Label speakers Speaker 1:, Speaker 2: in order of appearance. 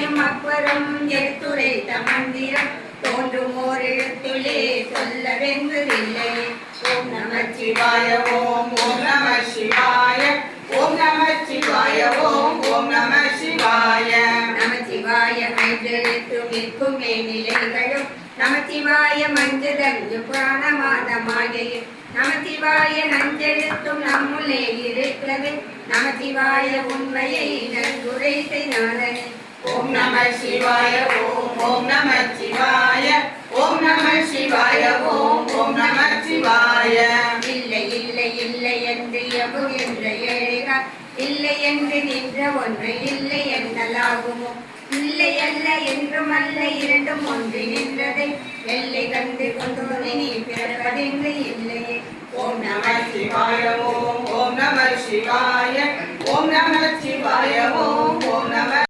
Speaker 1: உண்மையும் அக்பரும் எடுத்துரைத்த மந்திரம் தோன்றும் ஓர் எழுத்துளே சொல்லவென்பதில்லை. ஓம் நமச்சிவாய ஓம் ஓம் நம சிவாய ஓம் நம சிவாய ஓம் ஓம் நம சிவாய. நமச்சிவாய ஐந்தெழுத்து நிற்கும் மேநிலைகளும் நமச்சிவாய மஞ்சதங்கு புராணமாதமாகையும் நமச்சிவாய நஞ்செழுத்தும் நம்முள்ளே இருக்கிறது. நமச்சிவாய உண்மையை நன்குரை செய்தானே. ஓம் நம சிவாய ஓம் ஓம் நம சிவாய ஓம் நம சிவாய ஓம் ஓம் நம சிவாய. இல்லை இல்லை இல்லை என்று எவு என்ற ஏழைகள் இல்லை என்று நின்ற ஒன்று இல்லை என்னலாகுமோ. இல்லை அல்ல என்றும் அல்ல இரண்டும் ஒன்று நின்றதை எல்லை கண்டு கொண்டு நீ பிறப்பதென்று இல்லையே. ஓம் நம சிவாய ஓம் ஓம் நம சிவாய ஓம் நம சிவாய ஓம் ஓம் நம